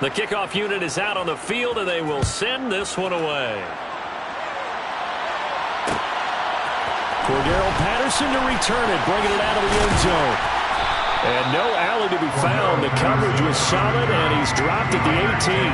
The kickoff unit is out on the field, and they will send this one away. Cordero Patterson to return it, bringing it out of the end zone. And no alley to be found. The coverage was solid, and he's dropped at the 18.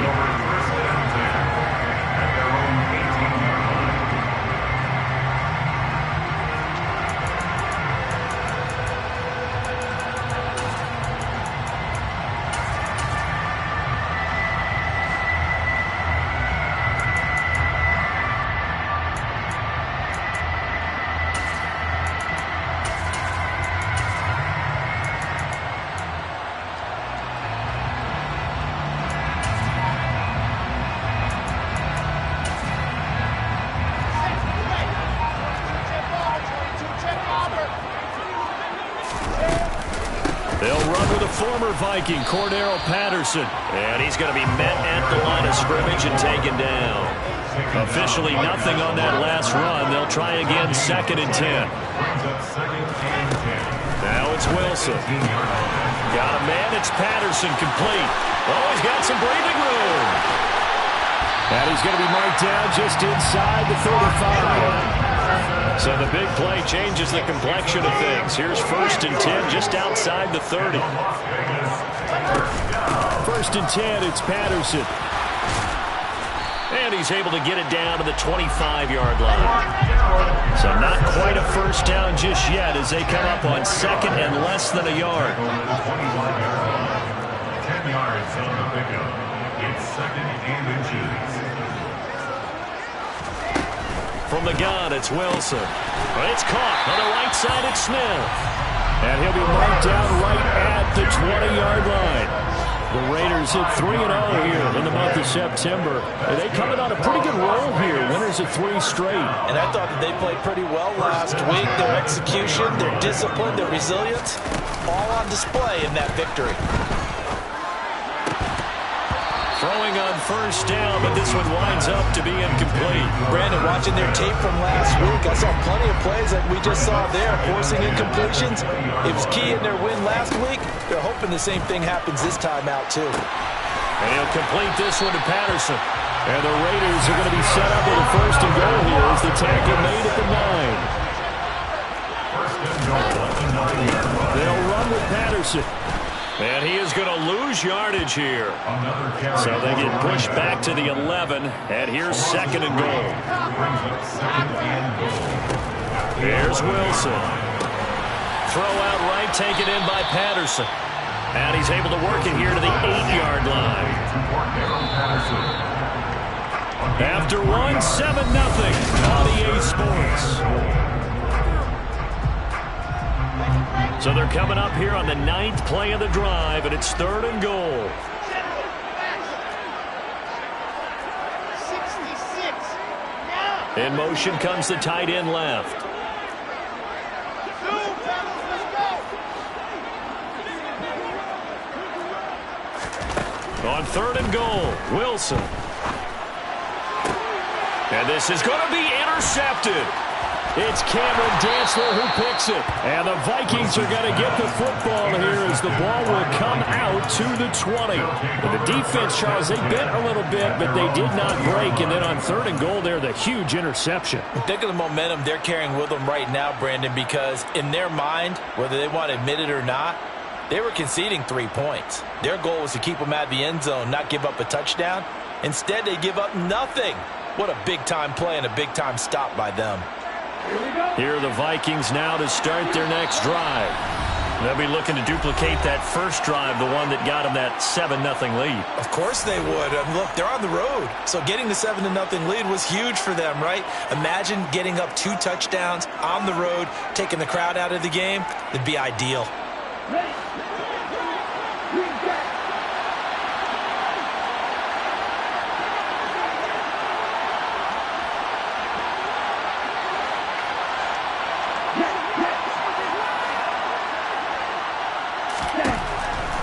Viking Cordero Patterson, and he's going to be met at the line of scrimmage and taken down. Officially nothing on that last run. They'll try again, 2nd and 10. Now it's Wilson. Got a man, it's Patterson, complete. Oh, he's got some breathing room. And he's going to be marked down just inside the 35. So the big play changes the complexion of things. Here's 1st and 10 just outside the 30. 1st and 10, it's Patterson. And he's able to get it down to the 25-yard line. So not quite a first down just yet as they come up on 2nd and less than a yard. 10 yards on the pickup. It's 2nd and 2. From the gun, it's Wilson. But it's caught on the right side. It's Smith. And he'll be marked down right at the 20-yard line. The Raiders hit 3-0 here in the month of September. And they coming on a pretty good roll here. Winners of 3 straight. And I thought that they played pretty well last week. Their execution, their discipline, their resilience, all on display in that victory. Throwing on 1st down, but this one winds up to be incomplete. Brandon, watching their tape from last week, I saw plenty of plays like we just saw there, forcing incompletions. It was key in their win last week. They're hoping the same thing happens this time out, too. And he'll complete this one to Patterson. And the Raiders are going to be set up with a 1st and goal here as the tackle made at the 9. They'll run with Patterson. And he is going to lose yardage here. So they get pushed back to the 11. And here's 2nd and goal. Here's Wilson. Throw out right, taken in by Patterson. And he's able to work it here to the 8-yard line. After 1, 7-0 on EA Sports. So they're coming up here on the 9th play of the drive, and it's 3rd and goal. 66. In motion comes the tight end left. On 3rd and goal, Wilson. And this is going to be intercepted. It's Cameron Dantzler who picks it. And the Vikings are going to get the football here as the ball will come out to the 20. And the defense, Charles, they bent a little bit, but they did not break. And then on 3rd and goal there, the huge interception. Think of the momentum they're carrying with them right now, Brandon, because in their mind, whether they want to admit it or not, they were conceding 3 points. Their goal was to keep them out of the end zone, not give up a touchdown. Instead, they give up nothing. What a big-time play and a big-time stop by them. Here are the Vikings now to start their next drive. They'll be looking to duplicate that first drive, the one that got them that 7-0 lead. Of course they would. Look, they're on the road. So getting the 7-0 lead was huge for them, right? Imagine getting up 2 touchdowns on the road, taking the crowd out of the game. It'd be ideal.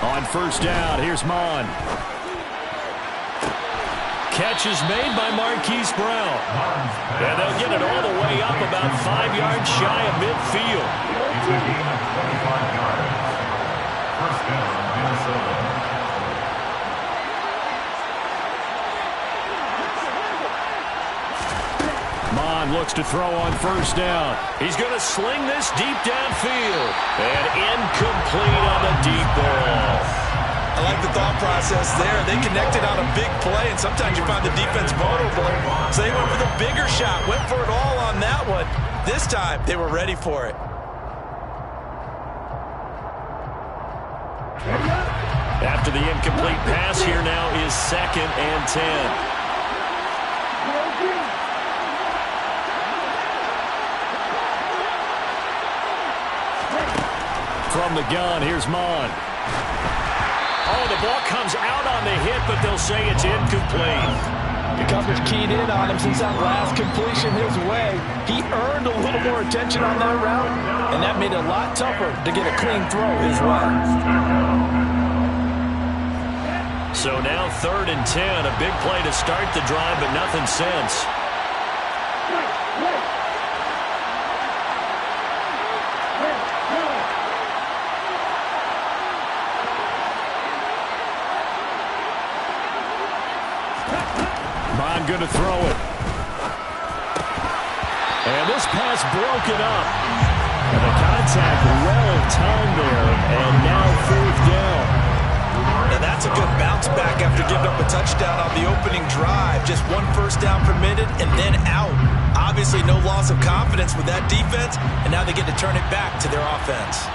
On 1st down, here's Mon. Catch is made by Marquise Brown. And they'll get it all the way up about 5 yards shy of midfield. Mon looks to throw on first down. He's going to sling this deep downfield. And incomplete on the deep ball. I like the thought process there. They connected on a big play, and sometimes you find the defense vulnerable. So they went for the bigger shot, went for it all on that one. This time, they were ready for it. After the incomplete pass, here now is 2nd and 10. From the gun, here's Mon. Oh, the ball comes out on the hit, but they'll say it's incomplete. The coverage keyed in on him since that last completion his way. He earned a little more attention on that route, and that made it a lot tougher to get a clean throw his way. So now 3rd and 10, a big play to start the drive, but nothing since. Mon going to throw it. And this pass broken up. And the contact well timed there, and now 4th down. And that's a good bounce back after giving up a touchdown on the opening drive. Just 1 first down permitted and then out. Obviously no loss of confidence with that defense, and now they get to turn it back to their offense.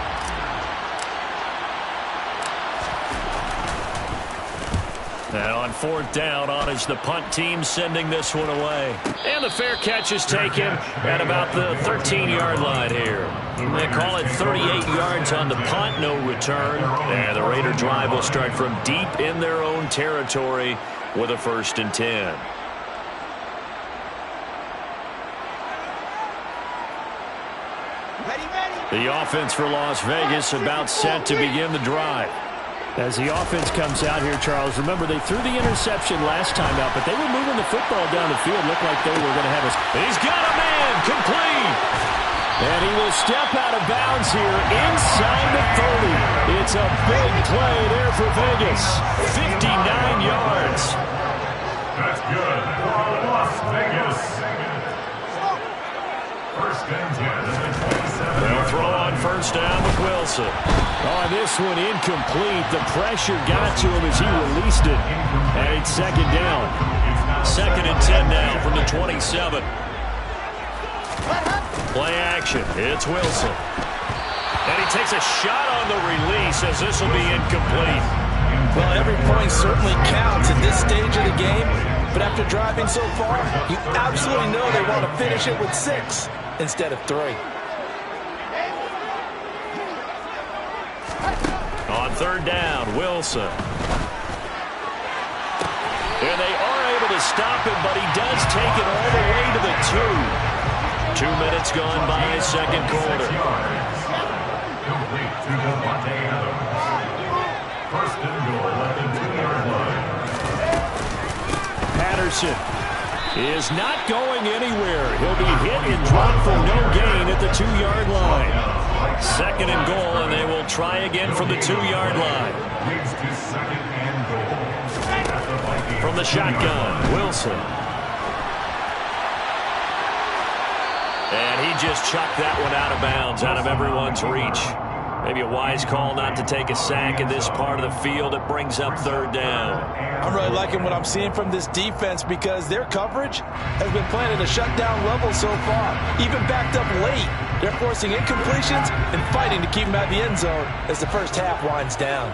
And on 4th down, on is the punt team sending this one away. And the fair catch is taken at about the 13-yard line here. They call it 38 yards on the punt, no return. And the Raider drive will start from deep in their own territory with a 1st and 10. The offense for Las Vegas about set to begin the drive. As the offense comes out here, Charles, remember they threw the interception last time out, but they were moving the football down the field. Looked like they were going to have us. He's got a man, complete. And he will step out of bounds here inside the 30. It's a big play there for Vegas. 59 yards. That's good for Las Vegas. 1st and 10 at the 27. They'll throw on first down with Wilson. Oh, this one incomplete. The pressure got to him as he released it. And it's 2nd down. 2nd and 10 now from the 27. Play action. It's Wilson. And he takes a shot on the release as this will be incomplete. Well, every point certainly counts at this stage of the game. But after driving so far, you absolutely know they want to finish it with 6 instead of 3. On 3rd down, Wilson. And they are able to stop him, but he does take it all the way to the 2. 2 minutes gone by, 2nd quarter. Complete to Devontae Adams. 1st and goal at the 2-yard line. Patterson is not going anywhere. He'll be hit and dropped for no gain at the 2-yard line. 2nd and goal, and they will try again from the 2-yard line. Leads to 2nd and goal. From the shotgun, Wilson. And he just chucked that one out of bounds, out of everyone's reach. Maybe a wise call not to take a sack in this part of the field. It brings up 3rd down. I'm really liking what I'm seeing from this defense because their coverage has been playing at a shutdown level so far. Even backed up late, they're forcing incompletions and fighting to keep them at the end zone as the first half winds down.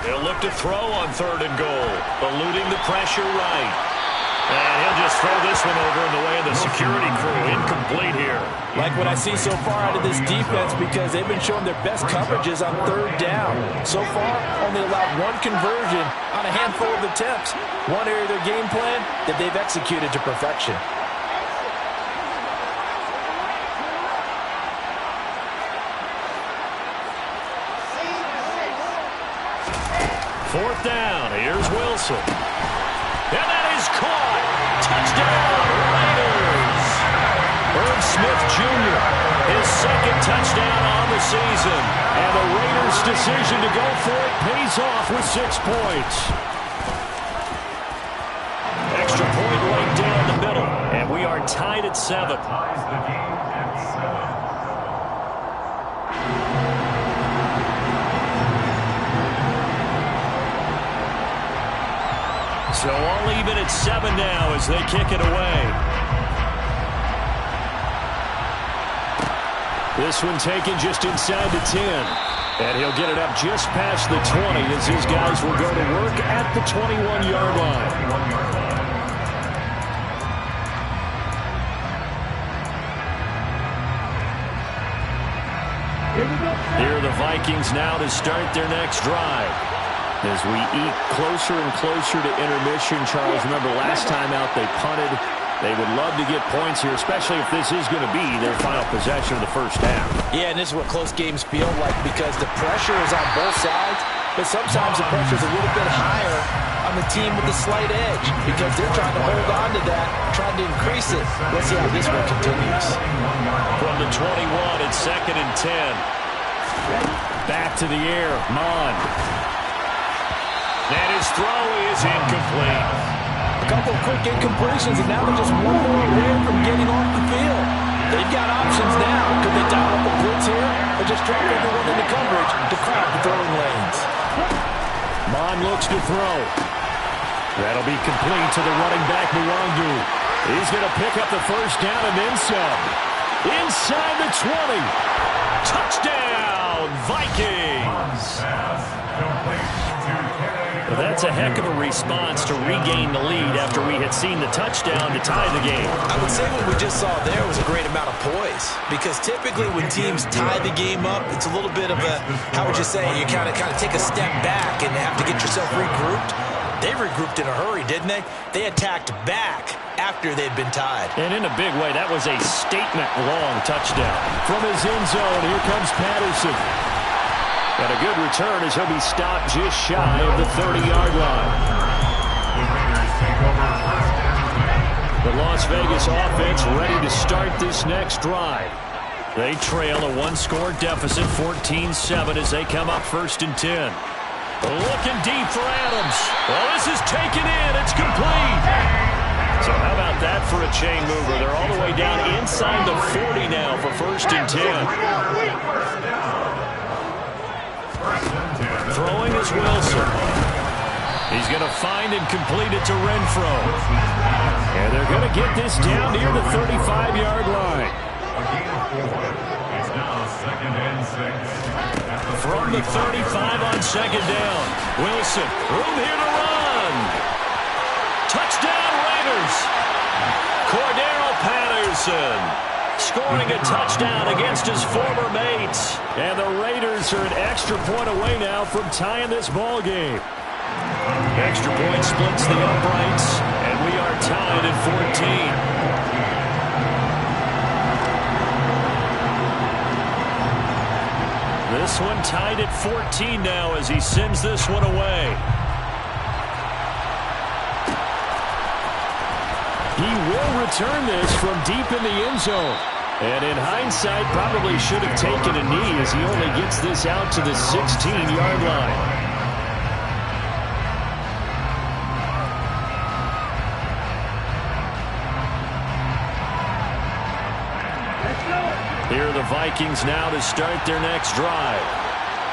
He'll look to throw on 3rd and goal, eluding the pressure right. And he'll just throw this one over in the way of the security crew. Incomplete here. Like what I see so far out of this defense because they've been showing their best coverages on 3rd down. So far, only allowed 1 conversion on a handful of attempts. One area of their game plan that they've executed to perfection. 4th down. Here's Wilson. And that is caught. Touchdown, Raiders. Irv Smith Jr., his 2nd touchdown on the season. And the Raiders' decision to go for it pays off with 6 points. Extra point right down the middle. are tied at 7. Ties the game at 7. So all even at 7 now as they kick it away. This one taken just inside the 10. And he'll get it up just past the 20 as his guys will go to work at the 21-yard line. Here are the Vikings now to start their next drive. As we eat closer and closer to intermission, Charles, remember last time out they punted. They would love to get points here, especially if this is going to be their final possession of the first half. Yeah, and this is what close games feel like because the pressure is on both sides, but sometimes the pressure is a little bit higher on the team with the slight edge because they're trying to hold on to that, trying to increase it. Let's see how this one continues. From the 21, it's 2nd and 10. Back to the air, Mon. And his throw is incomplete. A couple of quick incompletions, and now they're just one more away from getting off the field. They've got options now. Could they dial up a blitz here or just drop everyone into coverage to crowd the throwing lanes? Mon looks to throw. That'll be complete to the running back, Mwangu. He's going to pick up the first down and then some. Inside the 20. Touchdown, Vikings. Well, that's a heck of a response to regain the lead after we had seen the touchdown to tie the game. I would say what we just saw there was a great amount of poise because typically when teams tie the game up, it's a little bit of a, how would you say, you kind of take a step back and have to get yourself regrouped. They regrouped in a hurry, didn't they? They attacked back after they'd been tied. And in a big way, that was a statement-long touchdown. From his end zone, here comes Patterson. And a good return as he'll be stopped just shy of the 30-yard line. The Las Vegas offense ready to start this next drive. They trail a one-score deficit, 14-7, as they come up 1st and 10. Looking deep for Adams. Well, this is taken in. It's complete. So how about that for a chain mover? They're all the way down inside the 40 now for 1st and 10. Throwing is Wilson. He's going to find and complete it to Renfro. And they're going to get this down near the 35-yard line. It's now 2nd and 6. From the 35 on 2nd down. Wilson, room here to run. Touchdown Raiders. Cordero Patterson scoring a touchdown against his former mates. And the Raiders are an extra point away now from tying this ball game. Extra point splits the uprights, and we are tied at 14. This one tied at 14 now as he sends this one away. He will return this from deep in the end zone. And in hindsight, probably should have taken a knee as he only gets this out to the 16-yard line. Here are the Vikings now to start their next drive.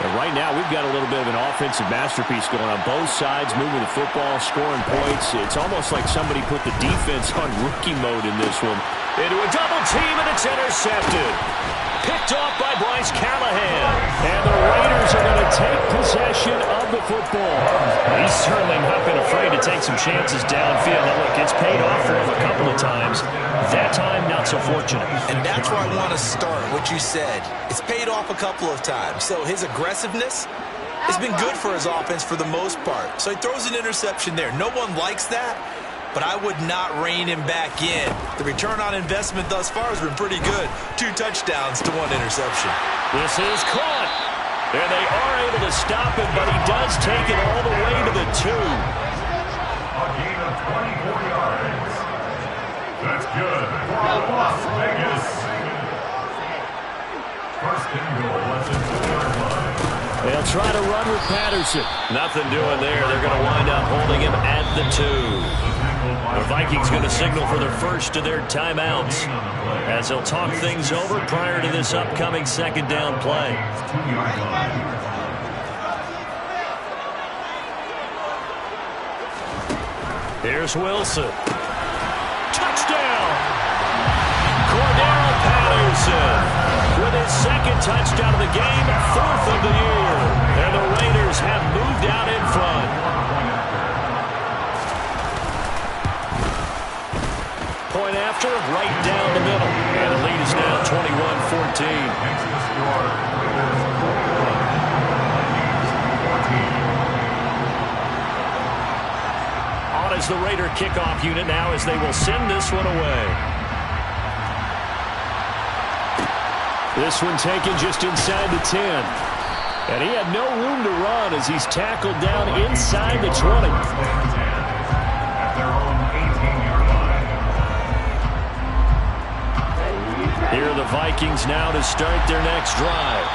And right now, we've got a little bit of an offensive masterpiece going on both sides, moving the football, scoring points. It's almost like somebody put the defense on rookie mode in this one. Into a double team, and it's intercepted. Picked off by Bryce Callahan. And the Raiders are going to take possession of the football. He's certainly not been afraid to take some chances downfield. And look, it's paid off for him a couple of times. That time, not so fortunate. And that's where I want to start, what you said. It's paid off a couple of times. So his aggressiveness has been good for his offense for the most part. So he throws an interception there. No one likes that, but I would not rein him back in. The return on investment thus far has been pretty good. 2 touchdowns to 1 interception. This is caught. And they are able to stop him, but he does take it all the way to the 2. A gain of 24 yards. That's good for Las Vegas. 1st and goal at the 2-yard line. They'll try to run with Patterson. Nothing doing there. They're going to wind up holding him at the 2. The Vikings going to signal for their first of their timeouts as they'll talk things over prior to this upcoming second down play. Here's Wilson. Touchdown! Cordero Patterson with his second touchdown of the game, fourth of the year. And the Raiders have moved out in front. Point after, right down the middle. And the lead is now 21-14. On is the Raider kickoff unit now as they will send this one away. This one taken just inside the 10. And he had no room to run as he's tackled down inside the 20. At their own 18-yard line. Here are the Vikings now to start their next drive.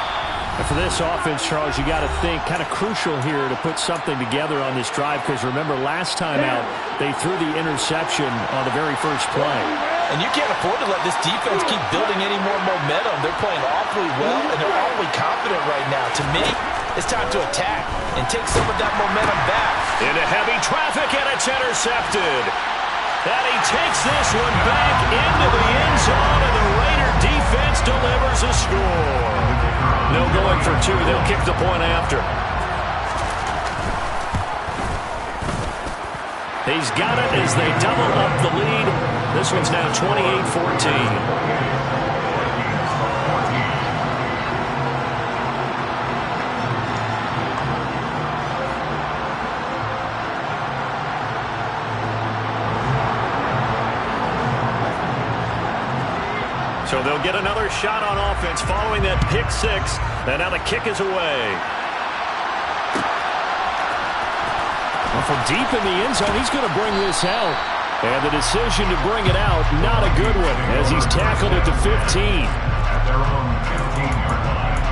And for this offense, Charles, you got to think kind of crucial here to put something together on this drive because remember last time out they threw the interception on the very first play. And you can't afford to let this defense keep building any more momentum. They're playing awfully well, and they're awfully confident right now. To me, it's time to attack and take some of that momentum back. Into heavy traffic, and it's intercepted. And he takes this one back into the end zone, and the Raider defense delivers a score. No going for two. They'll kick the point after. He's got it as they double up the lead. This one's now 28-14. So they'll get another shot on offense following that pick six. And now the kick is away. Well, from deep in the end zone, he's going to bring this out. And the decision to bring it out, not a good one, as he's tackled at the 15. At their own 15-yard line.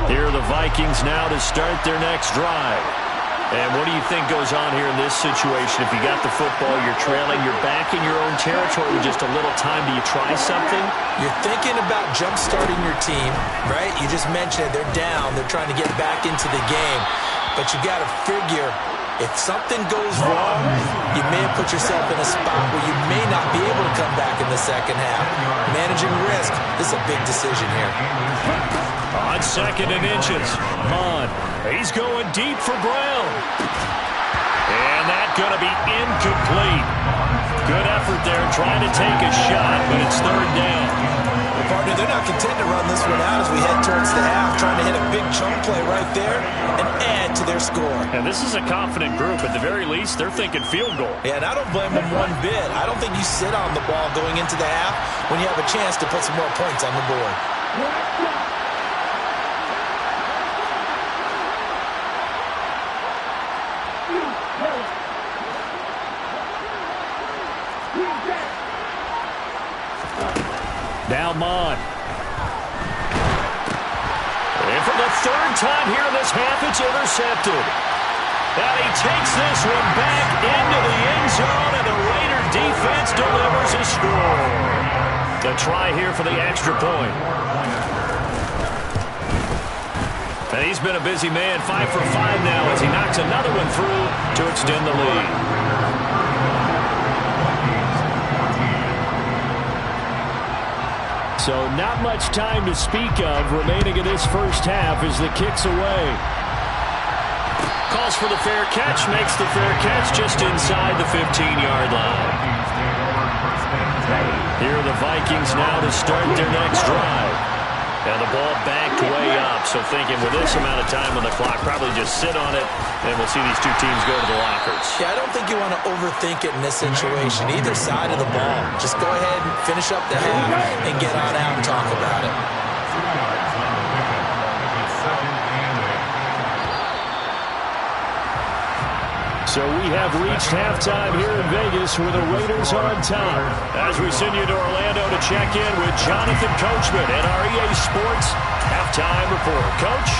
Here are the Vikings now to start their next drive. And what do you think goes on here in this situation? If you got the football, you're trailing, you're back in your own territory with just a little time. Do you try something? You're thinking about jump-starting your team, right? You just mentioned it. They're down. They're trying to get back into the game. But you got to figure, if something goes wrong, you may have put yourself in a spot where you may not be able to come back in the second half. Managing risk, this is a big decision here. On second and inches, Mond. He's going deep for Brown. And that's going to be incomplete. Good effort there trying to take a shot, but it's third down. Well, partner, they're not content to run this one out as we head towards the half, trying to hit a big chunk play right there and add to their score. And this is a confident group. At the very least, they're thinking field goal. Yeah, and I don't blame them one bit. I don't think you sit on the ball going into the half when you have a chance to put some more points on the board. Now Mond. And for the third time here in this half, it's intercepted. And he takes this one back into the end zone, and the Raider defense delivers a score. The try here for the extra point. And he's been a busy man, 5 for 5 now as he knocks another one through to extend the lead. So not much time to speak of remaining in this first half as the kick's away. Calls for the fair catch, makes the fair catch just inside the 15-yard line. Here are the Vikings now to start their next drive. And the ball backed way up, so thinking with this amount of time on the clock, probably just sit on it, and we'll see these two teams go to the lockers. Yeah, I don't think you want to overthink it in this situation, either side of the ball. Just go ahead and finish up the half and get on out and talk about it. So we have reached halftime here in Vegas with the Raiders on top. As we send you to Orlando to check in with Jonathan Coachman and our EA Sports halftime report. Coach?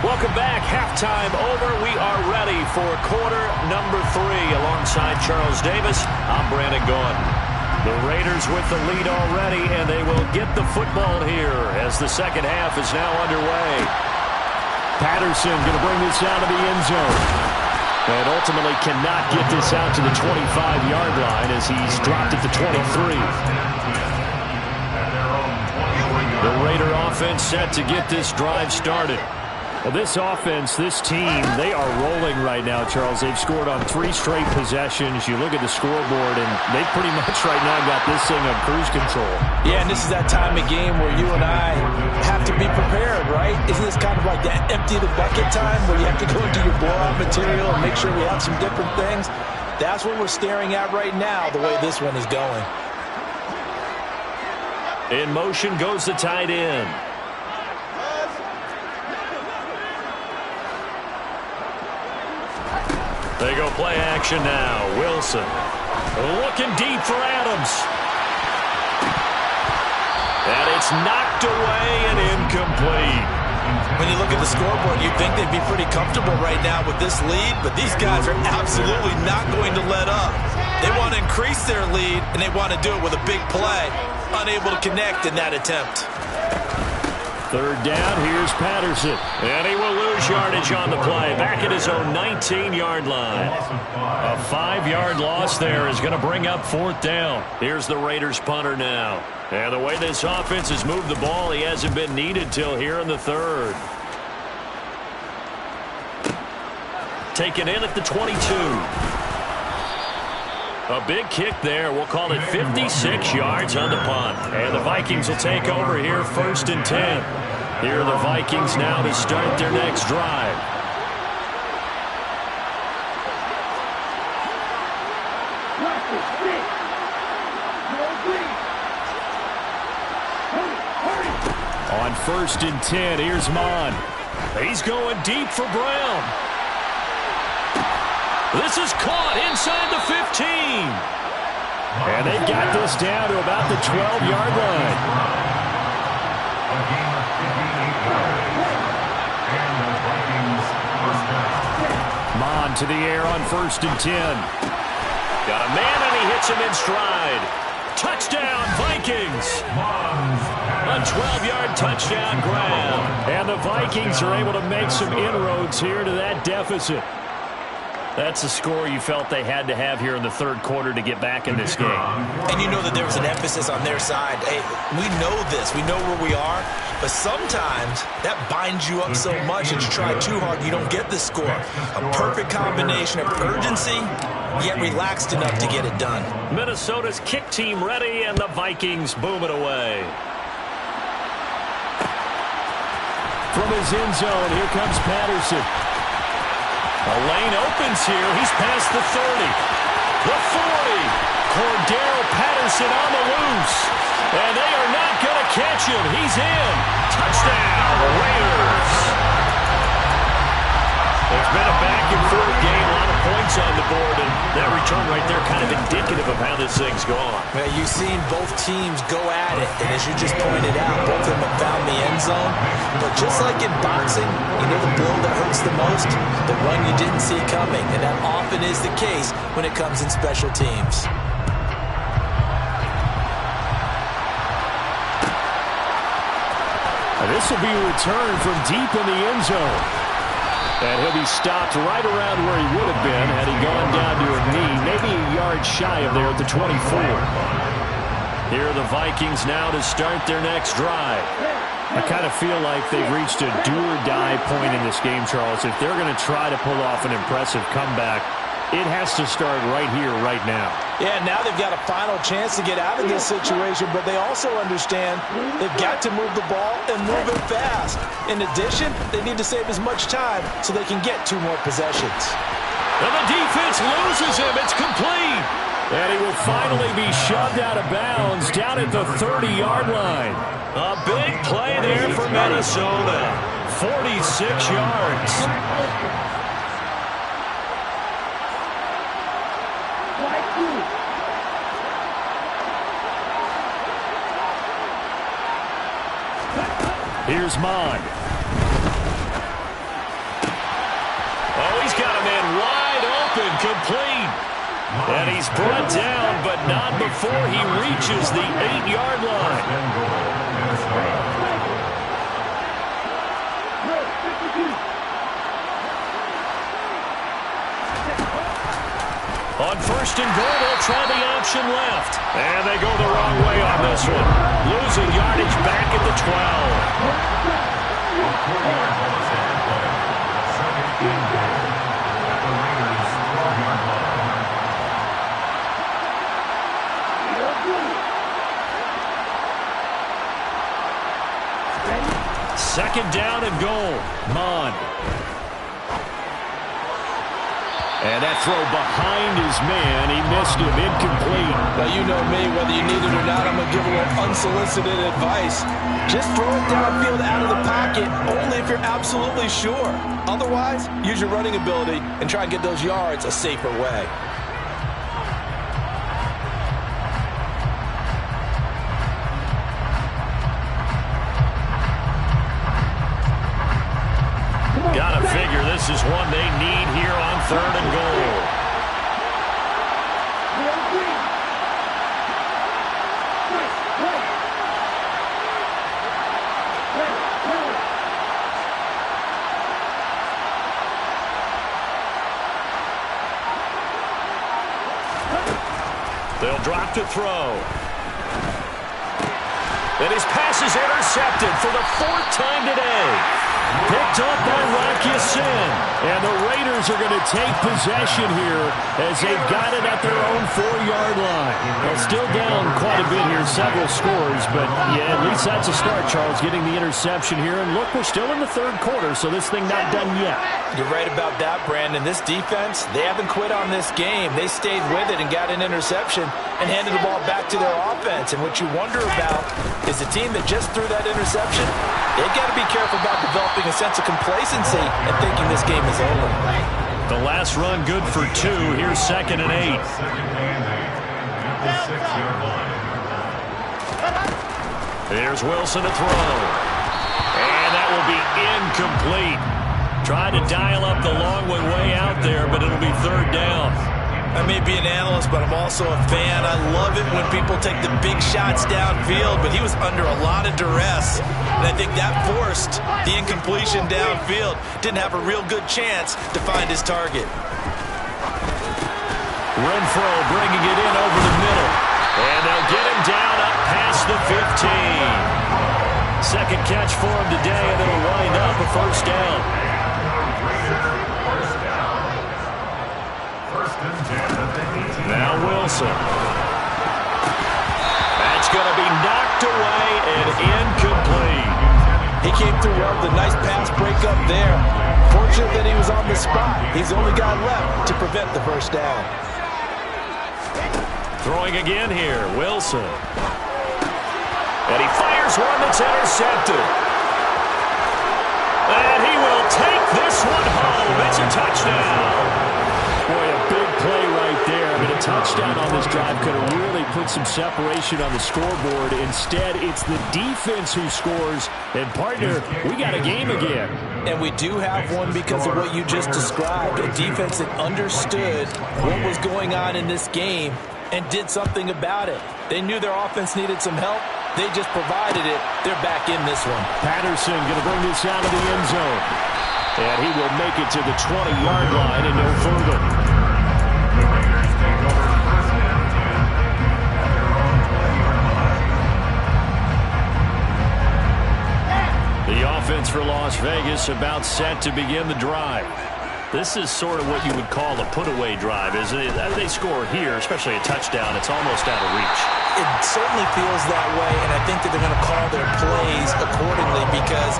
Welcome back. Halftime over. We are ready for quarter number 3 alongside Charles Davis. I'm Brandon Gaudin. The Raiders with the lead already, and they will get the football here as the second half is now underway. Patterson going to bring this out of the end zone. And ultimately cannot get this out to the 25-yard line as he's dropped at the 23. The Raider offense set to get this drive started. Well, this offense, this team, they are rolling right now, Charles. They've scored on 3 straight possessions. You look at the scoreboard, and they pretty much right now got this thing on cruise control. Yeah, and this is that time of game where you and I have to be prepared, right? Isn't this kind of like that empty the bucket time where you have to go into your blowout material and make sure we have some different things? That's what we're staring at right now, the way this one is going. In motion goes the tight end. They go play action now. Wilson looking deep for Adams. And it's knocked away and incomplete. When you look at the scoreboard, you'd think they'd be pretty comfortable right now with this lead, but these guys are absolutely not going to let up. They want to increase their lead, and they want to do it with a big play. Unable to connect in that attempt. Third down, here's Patterson. And he will lose yardage on the play. Back at his own 19-yard line. A 5-yard loss there is going to bring up 4th down. Here's the Raiders punter now. And the way this offense has moved the ball, he hasn't been needed till here in the 3rd. Taken in at the 22. A big kick there. We'll call it 56 yards on the punt. And the Vikings will take over here 1st and 10. Here are the Vikings now to start their next drive. On 1st and 10, here's Mon. He's going deep for Brown. This is caught inside the 15. And they've got this down to about the 12-yard line. Mon to the air on 1st and 10. Got a man, and he hits him in stride. Touchdown, Vikings. A 12-yard touchdown grab. And the Vikings are able to make some inroads here to that deficit. That's the score you felt they had to have here in the 3rd quarter to get back in this game. And you know that there was an emphasis on their side. Hey, we know this. We know where we are. But sometimes that binds you up so much that you try too hard, you don't get the score. A perfect combination of urgency, yet relaxed enough to get it done. Minnesota's kick team ready, and the Vikings boom it away. From his end zone, here comes Patterson. A lane opens here. He's past the 30. The 40. Cordero Patterson on the loose. And they are not going to catch him. He's in. Touchdown, Raiders. It's been a back-and-forth game. A lot of points on the board. And that return right there kind of indicative of how this thing's gone. Well, you've seen both teams go at it. And as you just pointed out, both of them have found the end zone. But just like in boxing, you know the blow that hurts the most? The one you didn't see coming. And that often is the case when it comes in special teams. And this will be a return from deep in the end zone. And he'll be stopped right around where he would have been had he gone down to a knee, maybe a yard shy of there at the 24. Here are the Vikings now to start their next drive. I kind of feel like they've reached a do-or-die point in this game, Charles. If they're going to try to pull off an impressive comeback, it has to start right here, right now. Yeah, now they've got a final chance to get out of this situation, but they also understand they've got to move the ball and move it fast. In addition, they need to save as much time so they can get 2 more possessions. And the defense loses him. It's complete. And he will finally be shoved out of bounds down at the 30-yard line. A big play there for Minnesota. 46 yards. Here's Mond. Oh, he's got a man wide open, complete. And he's brought down, but not before he reaches the 8-yard line. On first and goal, they'll try the option left. And they go the wrong way on this one. Losing yardage back at the 12. Second down and goal. Mond. And that throw behind his man. He missed him. Incomplete. Now, you know me. Whether you need it or not, I'm going to give a little unsolicited advice. Just throw it downfield out of the pocket, only if you're absolutely sure. Otherwise, use your running ability and try and get those yards a safer way. Gotta figure this is one they need here on third and goal. They'll drop to throw. And his pass is intercepted for the 4th time today. Picked up by Rocky Sin. And the Raiders are going to take possession here as they've got it at their own 4-yard line. They're still down quite a bit here, several scores. But, yeah, at least that's a start, Charles, getting the interception here. And, look, we're still in the third quarter, so this thing not done yet. You're right about that, Brandon. This defense, they haven't quit on this game. They stayed with it and got an interception and handed the ball back to their offense. And what you wonder about is the team that just threw that interception, they've got to be careful about developing a sense of complacency and thinking this game is over. The last run good for 2. Here's 2nd and 8. There's Wilson to throw. And that will be incomplete. Trying to dial up the long one way out there, but it'll be 3rd down. I may be an analyst, but I'm also a fan. I love it when people take the big shots downfield, but he was under a lot of duress. And I think that forced the incompletion downfield. Didn't have a real good chance to find his target. Renfro bringing it in over the middle. And they'll get him down up past the 15. Second catch for him today, and it'll wind up a 1st down. Now Wilson. That's going to be knocked away and incomplete. He came through well with a nice pass breakup there. Fortunate that he was on the spot. He's the only guy left to prevent the 1st down. Throwing again here, Wilson. And he fires one that's intercepted. And he will take this one home. It's a touchdown. Boy, a big play right there. I mean, a touchdown on this drive could have really put some separation on the scoreboard. Instead, it's the defense who scores. And, partner, we got a game again. And we do have one because of what you just described. A defense that understood what was going on in this game and did something about it. They knew their offense needed some help. They just provided it. They're back in this one. Patterson going to bring this out of the end zone. And he will make it to the 20-yard line and no further. The Raiders take over first and 10 at their own 20-yard line. The offense for Las Vegas about set to begin the drive. This is sort of what you would call a put-away drive, isn't it? They score here, especially a touchdown. It's almost out of reach. It certainly feels that way, and I think that they're going to call their plays accordingly because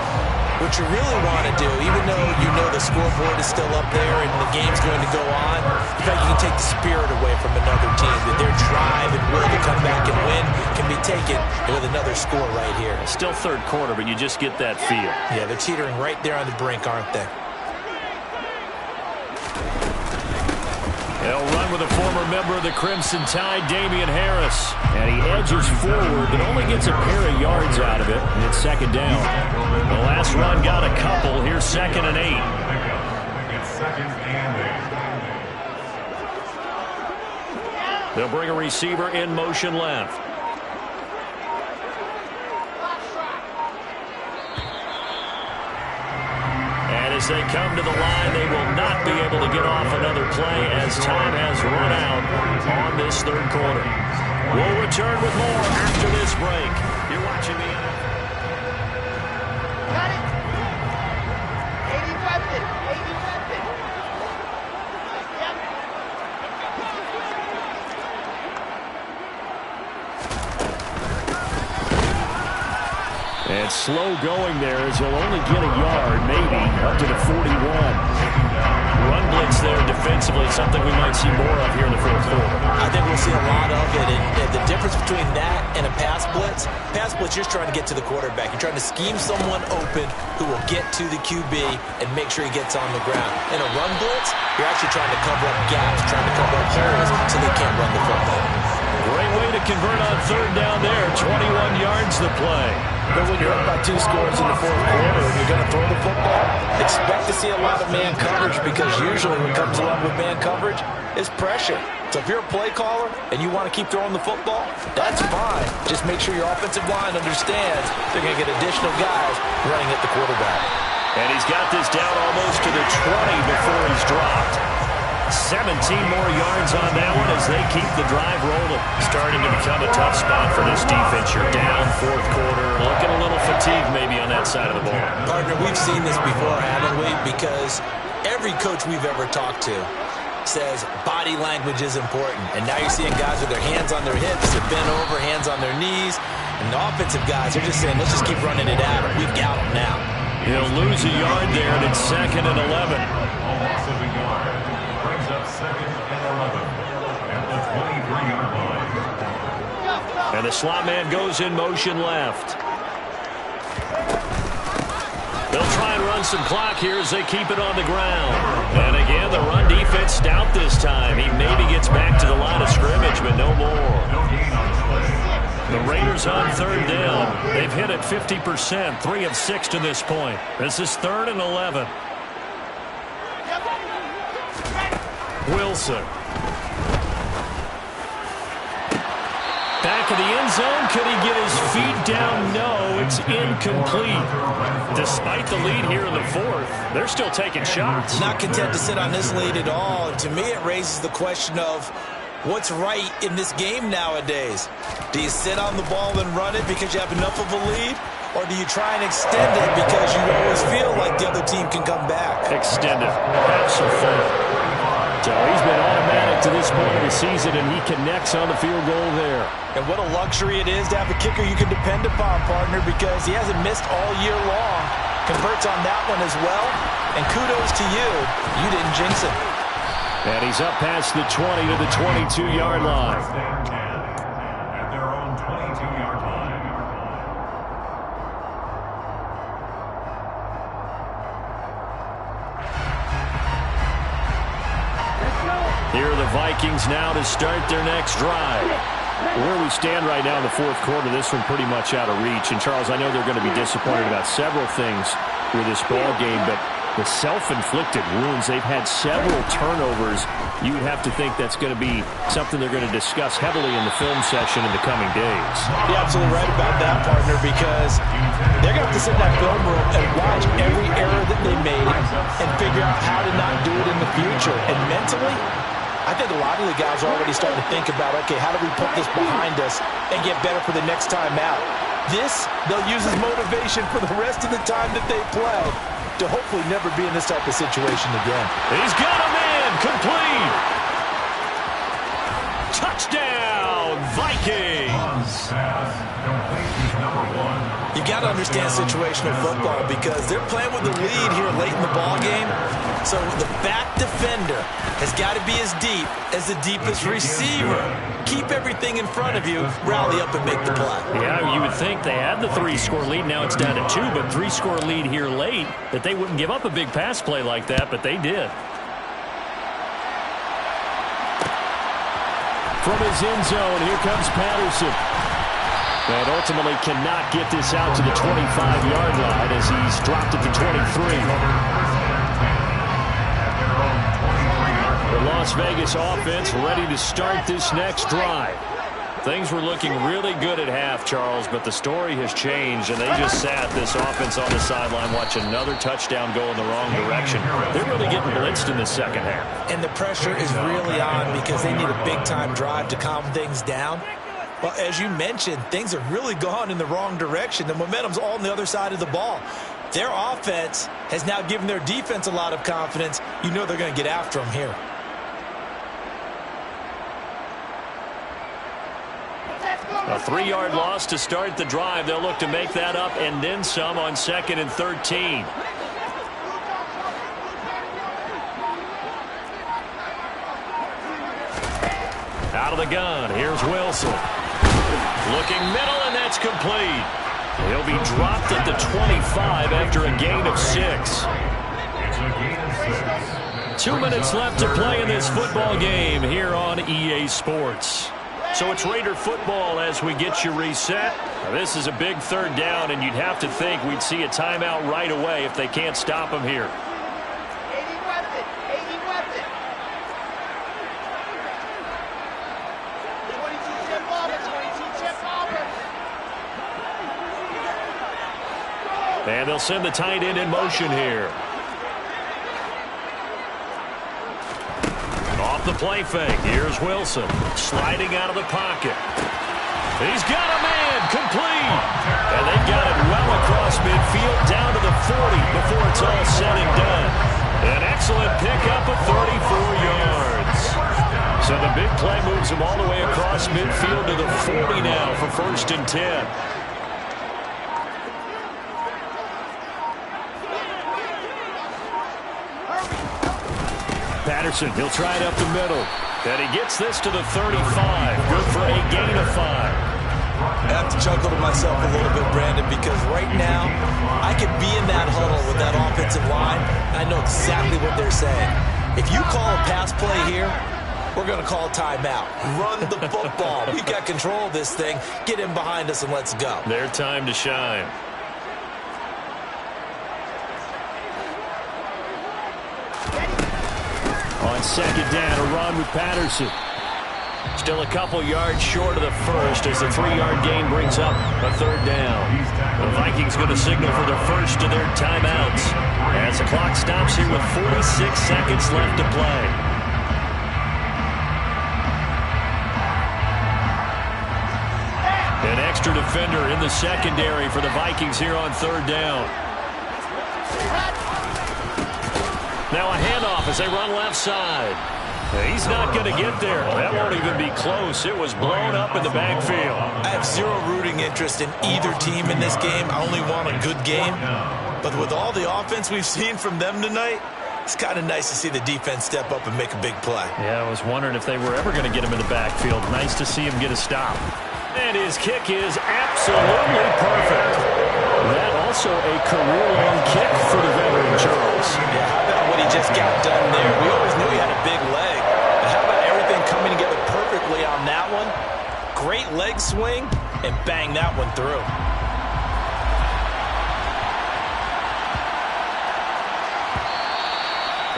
What you really want to do, even though you know the scoreboard is still up there and the game's going to go on, the fact you can take the spirit away from another team, that their drive and will to come back and win can be taken with another score right here. Still third quarter, but you just get that feel. Yeah, they're teetering right there on the brink, aren't they? They'll run with a former member of the Crimson Tide, Damian Harris. And he edges forward, but only gets a pair of yards out of it, and it's second down. The last run got a couple. Here's 2nd and 8. It's 2nd and 8. They'll bring a receiver in motion left. As they come to the line, they will not be able to get off another play as time has run out on this third quarter. We'll return with more after this break. You're watching the NFL. Got it. 80 weapon. 80 weapon. Yep. And slow going there as he'll only get a yard, maybe, up to the 41. Run blitz there defensively, something we might see more of here in the fourth quarter. I think we'll see a lot of it. And the difference between that and a pass blitz, you're just trying to get to the quarterback. You're trying to scheme someone open who will get to the QB and make sure he gets on the ground. In a run blitz, you're actually trying to cover up gaps, trying to cover up holes so they can't run the football. Great way to convert on third down there. 21 yards to play. But when you're up by 2 scores in the fourth quarter and you're going to throw the football, expect to see a lot of man coverage, because usually what comes along with man coverage is pressure. So if you're a play caller and you want to keep throwing the football, that's fine. Just make sure your offensive line understands they're going to get additional guys running at the quarterback. And he's got this down almost to the 20 before he's dropped. 17 more yards on that one as they keep the drive rolling. Starting to become a tough spot for this defense. You're down fourth quarter. Looking a little fatigued maybe on that side of the ball. Partner, we've seen this before, haven't we? Because every coach we've ever talked to says body language is important. And now you're seeing guys with their hands on their hips, they're bent over, hands on their knees. And the offensive guys are just saying, let's just keep running it at him. We've got him now. He'll lose a yard there, and it's 2nd and 11. Loss of a yard. Brings up 2nd and 11 at the 23-yard line. And the slot man goes in motion left. They'll try and run some clock here as they keep it on the ground. And again, the run defense stout this time. He maybe gets back to the line of scrimmage, but no more. The Raiders on third down. They've hit it 50%, 3 of 6 to this point. This is 3rd and 11. Wilson. Back of the end zone. Could he get his feet down? No, it's incomplete. Despite the lead here in the fourth, they're still taking shots. Not content to sit on this lead at all. And to me, it raises the question of what's right in this game nowadays. Do you sit on the ball and run it because you have enough of a lead? Or do you try and extend it because you always feel like the other team can come back? Extend it. Have some fun. So he's been automatic to this point of the season, and he connects on the field goal there. And what a luxury it is to have a kicker you can depend upon, partner, because he hasn't missed all year long. Converts on that one as well. And kudos to you. You didn't jinx it. And he's up past the 20 to the 22-yard line. At their own 22-yard line. Here are the Vikings now to start their next drive. Where we stand right now in the fourth quarter, this one pretty much out of reach. And, Charles, I know they're going to be disappointed about several things with this ball game, but the self-inflicted wounds, they've had several turnovers. You would have to think that's going to be something they're going to discuss heavily in the film session in the coming days. You're absolutely right about that, partner, because they're going to have to sit in that film room and watch every error that they made and figure out how to not do it in the future. And mentally, I think a lot of the guys are already starting to think about, okay, how do we put this behind us and get better for the next time out? This, they'll use as motivation for the rest of the time that they play to hopefully never be in this type of situation again. He's got a man, complete. Touchdown, Vikings. Complete is number 1. You got to understand situational football because they're playing with the lead here late in the ball game. So the back defender has got to be as deep as the deepest receiver. Keep everything in front of you, rally up and make the play. Yeah, you would think they had the 3-score lead. Now it's down to 2, but 3-score lead here late, that they wouldn't give up a big pass play like that, but they did. From his end zone, here comes Patterson. And ultimately cannot get this out to the 25-yard line as he's dropped at the 23. The Las Vegas offense ready to start this next drive. Things were looking really good at half, Charles, but the story has changed, and they just sat this offense on the sideline, watch another touchdown go in the wrong direction. They're really getting blitzed in the second half. And the pressure is really on because they need a big-time drive to calm things down. Well, as you mentioned, things have really gone in the wrong direction. The momentum's all on the other side of the ball. Their offense has now given their defense a lot of confidence. You know they're going to get after them here. A 3-yard loss to start the drive. They'll look to make that up and then some on 2nd and 13. Out of the gun, here's Wilson. Looking middle, and that's complete. He'll be dropped at the 25 after a gain of 6. It's a gain of 6. 2 minutes left to play in this football game here on EA Sports. So it's Raider football as we get you reset. Now, this is a big 3rd down, and you'd have to think we'd see a timeout right away if they can't stop him here. 80 weapon, 80 weapon. 22 chip over, 22 chip over. And they'll send the tight end in motion here. Off the play fake, here's Wilson, sliding out of the pocket. He's got a man, complete. And they've got it well across midfield, down to the 40 before it's all said and done. An excellent pickup of 34 yards. So the big play moves him all the way across midfield to the 40 now for 1st and 10. Patterson, he'll try it up the middle. And he gets this to the 35. Good for a gain of 5. I have to chuckle to myself a little bit, Brandon, because right now I could be in that huddle with that offensive line. I know exactly what they're saying. If you call a pass play here, we're going to call timeout. Run the football. We've got control of this thing. Get in behind us and let's go. Their time to shine. On 2nd down, a run with Patterson. Still a couple yards short of the first as the 3-yard gain brings up a 3rd down. The Vikings going to signal for the first of their timeouts as the clock stops here with 46 seconds left to play. An extra defender in the secondary for the Vikings here on 3rd down. Now a handoff as they run left side. He's not going to get there. That won't even be close. It was blown up in the backfield. I have zero rooting interest in either team in this game. I only want a good game. But with all the offense we've seen from them tonight, it's kind of nice to see the defense step up and make a big play. Yeah, I was wondering if they were ever going to get him in the backfield. Nice to see him get a stop. And his kick is absolutely perfect. That also a career-long kick for the veteran, Charles. Yeah, how about what he just got done there? We always knew he had a big leg. But how about everything coming together perfectly on that one? Great leg swing, and bang that one through.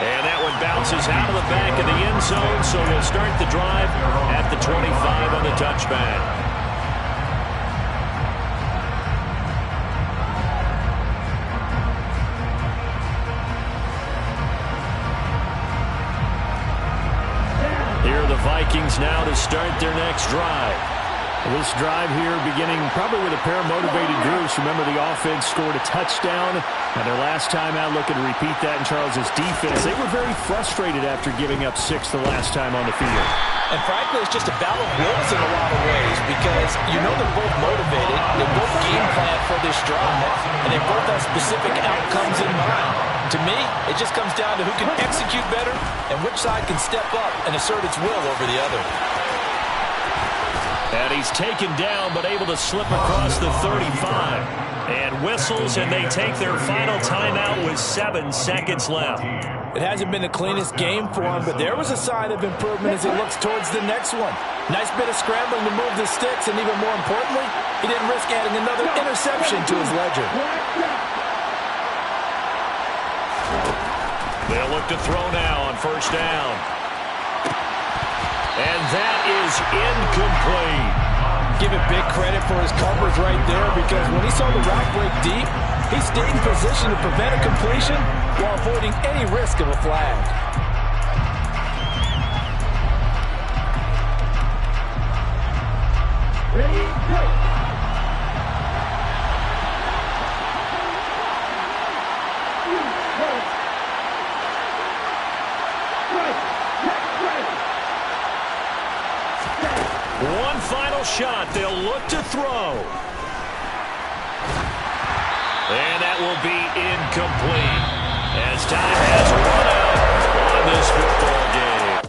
And that one bounces out of the back of the end zone, so we'll start the drive at the 25 on the touchback. Here are the Vikings now to start their next drive. This drive here beginning probably with a pair of motivated groups. Remember, the offense scored a touchdown. Now their last time out, looking to repeat that in Charles's defense. They were very frustrated after giving up 6 the last time on the field. And frankly, it's just a battle of wills in a lot of ways because you know they're both motivated. They both game plan for this drive, and they both have specific outcomes in mind. To me, it just comes down to who can execute better and which side can step up and assert its will over the other. And he's taken down, but able to slip across the 35. And whistles, and they take their final timeout with 7 seconds left. It hasn't been the cleanest game for him, but there was a sign of improvement as he looks towards the next one. Nice bit of scrambling to move the sticks, and even more importantly, he didn't risk adding another interception to his ledger. They'll look to throw now on first down. And that is incomplete. Give it big credit for his coverage right there because when he saw the route break deep, he stayed in position to prevent a completion while avoiding any risk of a flag. Ready, go! One final shot. They'll look to throw. And that will be incomplete as time has run out on this football game.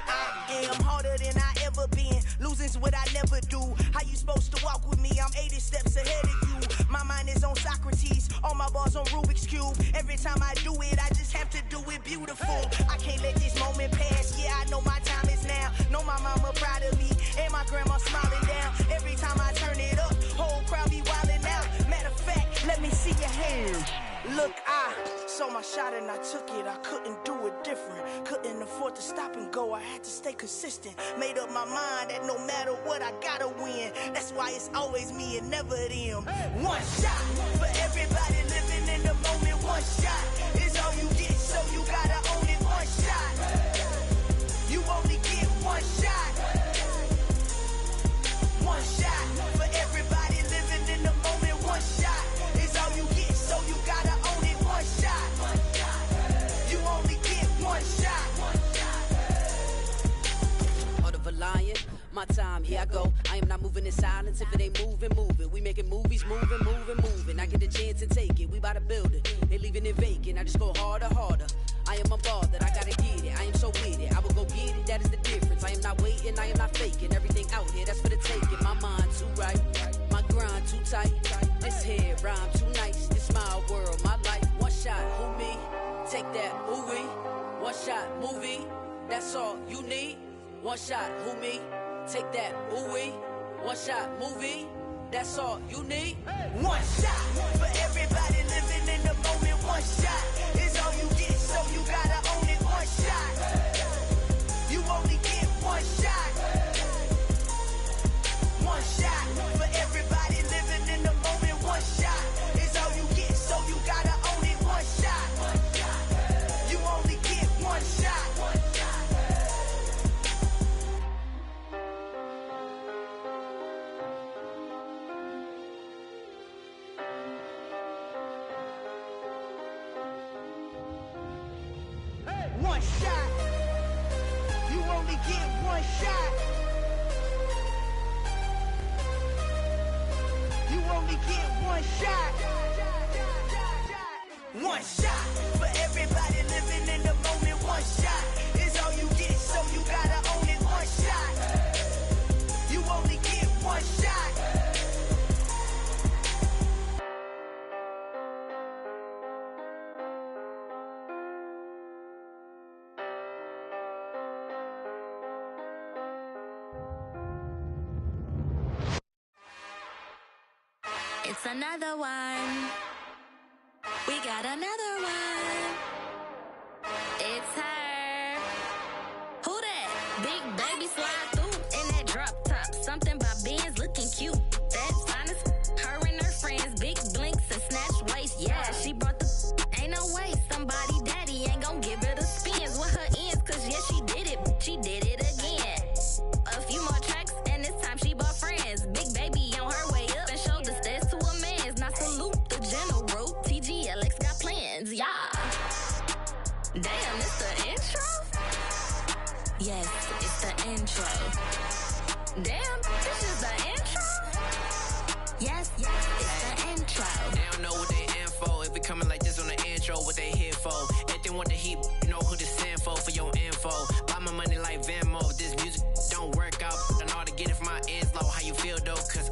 I am harder than I ever been. Losing's what I never do. How you supposed to walk with me? I'm 80 steps ahead of you. My mind is on Socrates. All my balls on Rubik's Cube. Every time I do it, I just have to do it beautiful. I can't let this moment pass. Yeah, I know my time is now. Know my mama proud of me. And my grandma smiling down. Every time I turn it up, whole crowd be wildin' out. Matter of fact, let me see your hands. Look, I saw my shot and I took it. I couldn't do it different. Couldn't afford to stop and go. I had to stay consistent. Made up my mind that no matter what, I gotta win. That's why it's always me and never them. One shot for everybody living in the moment. One shot is all you get, so you gotta own it. One shot. You only get one shot. One shot for everybody living in the moment. One shot is all you get, so you gotta own it. One shot. You only get one shot. Heart of a lion, my time, here I go. I am not moving in silence. If it ain't moving, moving. We making movies, moving, moving, moving. I get a chance and take it. We bout to build it. They leaving it vacant. I just go harder, harder. I am unbothered. I gotta get it. I am so with it. I will go get it. That is the difference. I am not waiting. I am not faking. Everything out here, that's for the taking. My mind too right. My grind too tight. This head rhyme too nice. This my world, my life. One shot, who me? Take that, who we? One shot, movie. That's all you need. One shot, who me? Take that, who we? One shot, movie. That's all you need. One shot for everybody living in the moment. One shot is all you get, so you gotta own it. One shot. You only get one shot. One shot for everybody living in the moment. One shot is all you get, so you gotta own it. One shot. You only get one shot. One shot. You only get one shot. You only get one shot. One shot for everybody living in the moment. One shot is all you get, so you gotta own it. One shot. You only get one shot. It's another one. We got another one. It's her. Who that? Big baby slide through in that drop top. Something by Benz looking cute. That's honest. Her and her friends. Big blend. her way. Somebody daddy ain't gon' give her the spins with her ends, cause yeah, she did it, she did it again. A few more tracks, and this time she bought friends. Big baby on her way up and showed the stairs to a man's. Now salute the general, TGLX got plans, yeah. Damn, it's the intro? Yes, it's the intro. Damn, this is the intro? Yes, it's the intro. They don't know what they in for. If it coming like this on the intro, what they here for? If they want the heat, you know who to send for your info. Buy my money like Venmo. If this music don't work out, I know how to get it from my ends low. How you feel though? Cause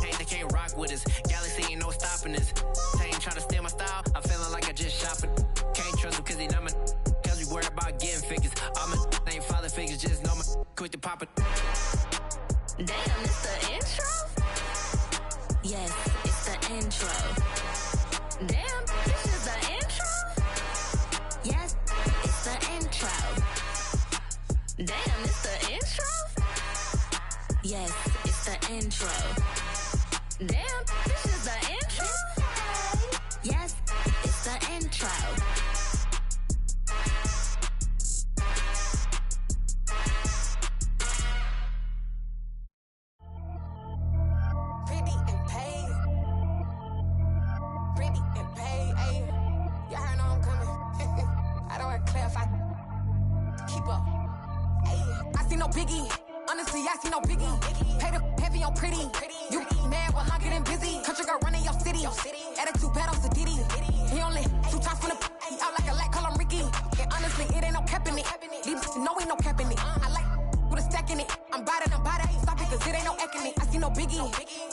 hey, they can't rock with us. Galaxy ain't no stopping us. They ain't trying to steal my style. I'm feeling like I just shop it. Can't trust them cause they not my. Cause we worried about getting figures. All my ain't father figures, just know my quick to pop it. Damn, it's the intro? Yes, it's the intro. Damn, this is the intro? Yes, it's the intro. Damn, it's the intro? Yes, it's the intro. Damn, this is the intro? Yes, it's the intro. Biggie, honestly, I see no biggie. Pay the heavy on pretty. You mad while I'm getting busy. Country girl running your city. Attitude bad on Diddy. He only 2 times from the he out like a light, call him Ricky. And honestly, it ain't no cap in it. These know ain't no cap in it. I like with a stack in it. I'm bad, stop it, cause it ain't no eck in it. I see no biggie.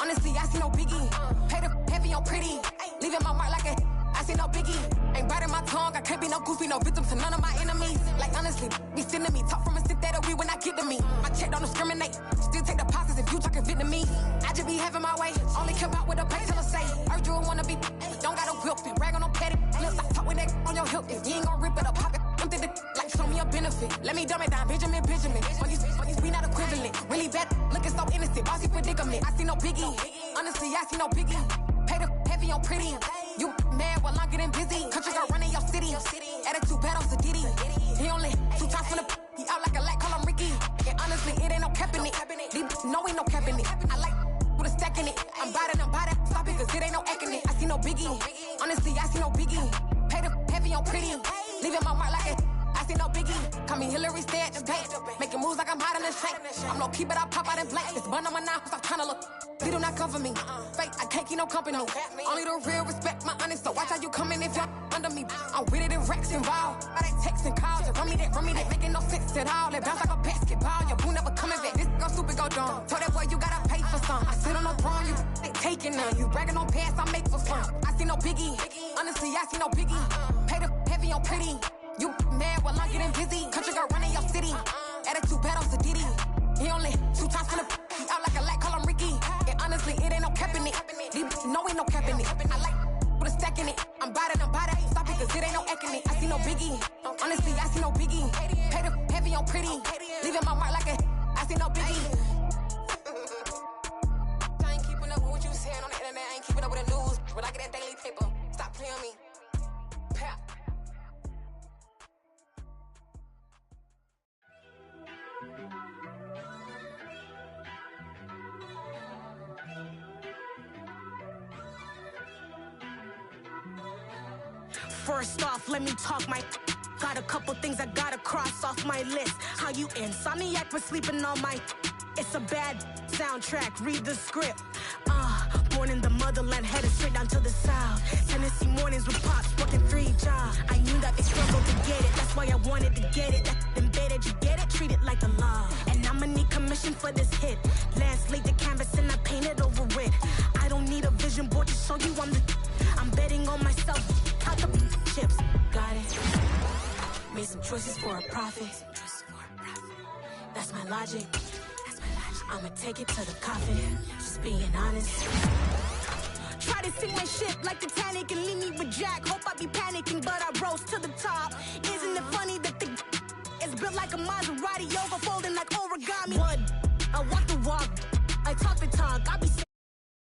Honestly, I see no biggie. Pay the heavy on pretty. Leaving my mark like a I see no biggie. Ain't biting my tongue, I can't be no goofy, no victim to none of my enemies. Like honestly, be sending me talk from a stick that'll be when I get to me. My check don't discriminate, still take deposits if you talking Vietnamese. I just be having my way, only come out with a pay till I say. Heard you wanna be, don't got a whip, and rag on no petty. Lips, I talk with that on your hip, if you ain't gon' rip it or pop it. I'm thinking like show me a benefit. Let me dumb it down, Benjamin. We not equivalent, really bad, looking so innocent, bossy predicament. I see no biggie, honestly, I see no biggie. Pay the heavy on pretty. You mad while I'm getting busy. Country girl running your city. Attitude bad on Diddy. He only 2 times from the he out like a light, call him Ricky. And honestly, it ain't no cap in it. These know ain't no cap in it. I like with a stack in it. I'm bad, stop it, cause it ain't no eck in it. I see no biggie. Honestly, I see no biggie. Pay the heavy on pretty. Leaving my mark like it. I see no biggie. Call me Hillary, stay at the bank. Making moves like I'm hot in the shank. I'm no keep it, I pop out in blank. It's bun on my knife, stop trying to look. They do not come for me. Fake, I can't keep no company. Only the real respect my honest. So watch how you coming if you're under me. I'm with it and Rex involved. I they text and calls. Run me that making no sense at all. They bounce like a basketball. Your boo never coming back. This go stupid, go dumb. Told that boy you gotta pay for some. I sit on the throne, you they taking none. You bragging on pants, I make for fun. I see no biggie. Honestly, I see no biggie. Pay the heavy on pretty. You mad while I'm getting busy. Country girl running your city. Attitude bad on Diddy. He only 2 times from the he out like a light, call him Ricky. And honestly, it ain't no cap in it. These know ain't no cap in it. I like with a stack in it. I'm bad, stop it, cause it ain't no eck in it. I see no biggie. Honestly, I see no biggie. Pay the heavy on pretty. Leaving my mark like a I see no biggie. I ain't keeping up with what you saying on the internet. I ain't keeping up with the news. But I get that daily paper. Stop playing me. Pap. First off, let me talk my got a couple things I gotta cross off my list. How you insomniac for sleeping on my it's a bad soundtrack, read the script. Born in the motherland, headed straight down to the south. Tennessee mornings with pops, working 3 jobs. I knew that they struggled to get it, that's why I wanted to get it. That embedded, you get it, treat it like a law. And I'ma need commission for this hit. Last laid the canvas and I painted over it. I don't need a vision board to show you I'm betting on myself. Count the chips, got it. Made some choices for a profit. That's my logic. I'ma take it to the coffin, just being honest. Try to sing my shit like Titanic and leave me with Jack. Hope I be panicking, but I rose to the top. Isn't it funny that the is built like a Maserati, overfolding like origami? What? I walk the walk, I talk the talk. I be